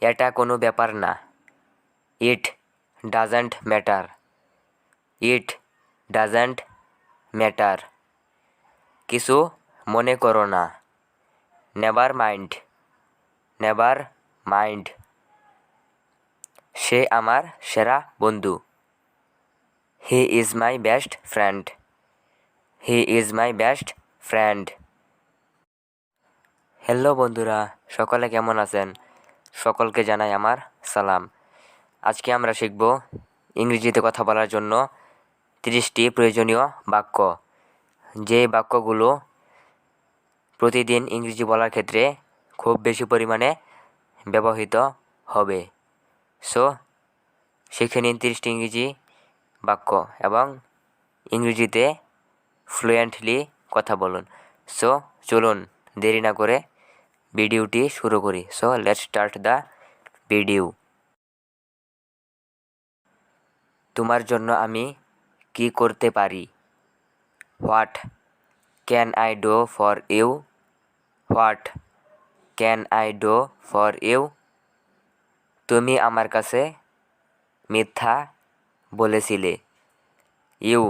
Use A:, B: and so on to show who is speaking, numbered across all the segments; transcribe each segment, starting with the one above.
A: এটা কোনো ব্যাপার না। It doesn't matter. It doesn't matter. কিছু মনে করো না। Never mind. Never mind. সে আমার সেরা বন্ধু। He is my best friend. He is my best friend. Hello বন্ধুরা, সকলে কেমন আছেন? সকলকে জানাই আমার সালাম। আজকে আমরা শিখব ইংরেজিতে কথা বলার জন্য 30টি প্রয়োজনীয় বাক্য, যে বাক্যগুলো প্রতিদিন ইংরেজি বলার ক্ষেত্রে খুব বেশি পরিমাণে ব্যবহৃত হবে। সো শিখে নিন 30টি ইংরেজি বাক্য এবং ইংরেজিতে ফ্লুয়েন্টলি কথা বলুন। সো চলুন দেরি না করে ভিডিওটি শুরু করি। So let's start the video. তোমার জন্য আমি কি করতে পারি? What can I do for you? What can I do for you? তুমি আমার কাছে মিথ্যা বলেছিলে। You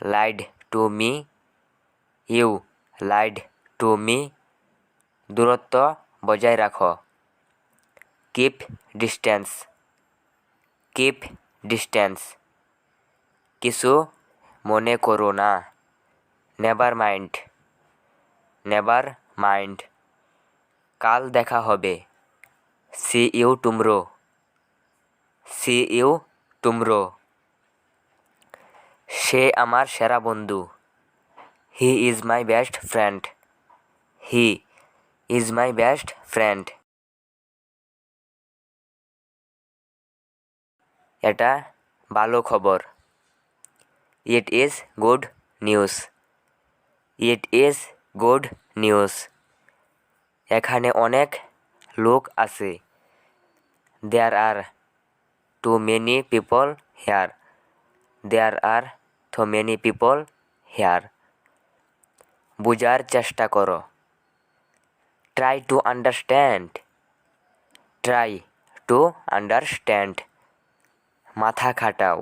A: lied to me. You lied to me. দূরত্ব বজায় রাখো। Keep distance. Keep distance. কিছু মনে করো না। Never mind. Never mind. কাল দেখা হবে। See you tomorrow. See you tomorrow. সে আমার সেরা বন্ধু। He is my best friend. He is my best friend. এটা ভালো খবর। It is good news. It is good news. এখানে অনেক লোক আছে। There are too many people here. There are too many people here. বুঝার চেষ্টা করো। Try to understand. Try to understand. মাথা খাটাও।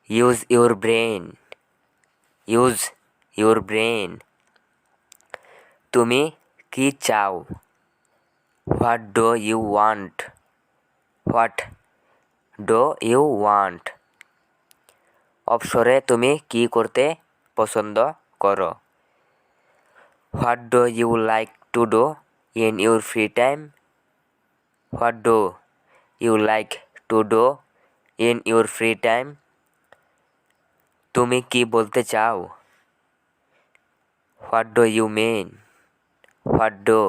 A: Use your brain. Use your brain. তুমি কি চাও? What do you want? What do you want? অবসরে তুমি কি করতে পছন্দ করো? What do you like to do in your free time? What do you like to do in your free time? তুমি কি বলতে চাও? What do you mean? What do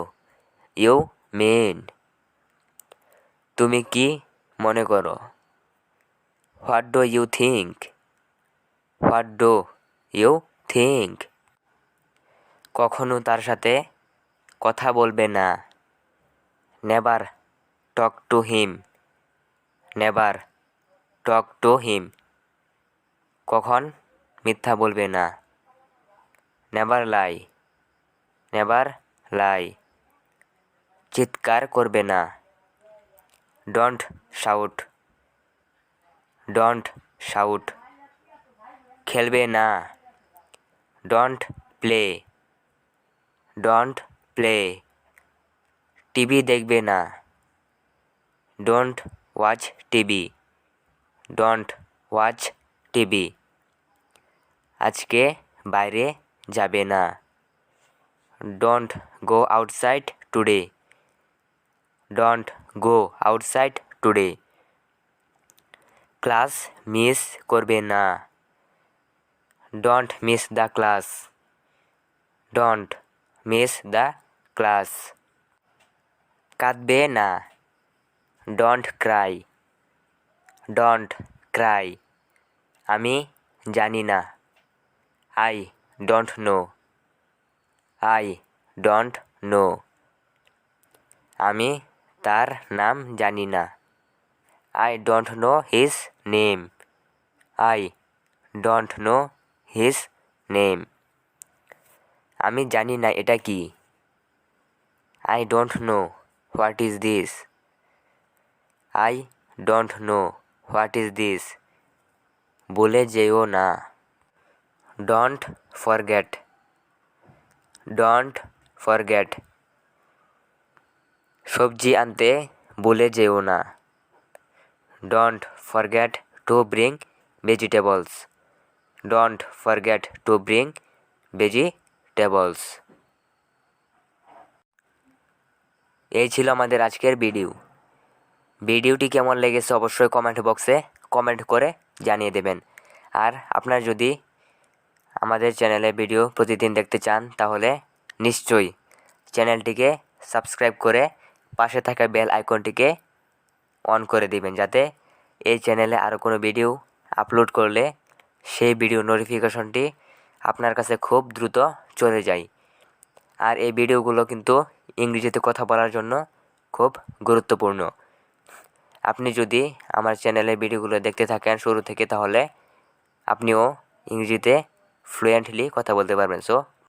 A: you mean? তুমি কি মনে করো? What do you think? What do you think? কখনো তার সাথে কথা বলবে না। Never talk to him. Never talk to him. কখন মিথ্যা বলবে না। Never lie. Never lie. চিৎকার করবে না। Don't shout. Don't shout. খেলবে না। Don't play. Don't play. TV দেখবে না। Don't watch TV. Don't watch TV. আজকে বাইরে যাবে না। Don't go outside today. Don't go outside today. Class miss করবে না। Don't miss the class. Don't miss the class. কাঁদবে না। Don't cry. Don't cry. আমি জানি না। I don't know. I don't know. আমি তার নাম জানি না। I don't know his name. I don't know his name. আমি জানি না এটা কি। I don't know what is this. I don't know what is this, ভুলে যেও না। ডোন্ট ফরগেট, ডোন্ট ফরগেট, সবজি আনতে ভুলে যেও না। Don't forget to bring vegetables, don't forget to bring vegetables. এই ছিল আমাদের আজকের ভিডিওটি কেমন লেগেছে অবশ্যই কমেন্ট বক্সে কমেন্ট করে জানিয়ে দেবেন। আর আপনারা যদি আমাদের চ্যানেলে ভিডিও প্রতিদিন দেখতে চান তাহলে নিশ্চয়ই চ্যানেলটিকে সাবস্ক্রাইব করে পাশে থাকা বেল আইকনটিকে অন করে দিবেন, যাতে এই চ্যানেলে আরও কোনো ভিডিও আপলোড করলে সেই ভিডিও নোটিফিকেশনটি আপনার কাছে খুব দ্রুত চলে যায়। আর এই ভিডিওগুলো কিন্তু ইংরেজিতে কথা বলার জন্য খুব গুরুত্বপূর্ণ। আপনি যদি আমার চ্যানেলের ভিডিওগুলো দেখতে থাকেন শুরু থেকে, তাহলে আপনিও ইংরেজিতে ফ্লুয়েন্টলি কথা বলতে পারবেন। সো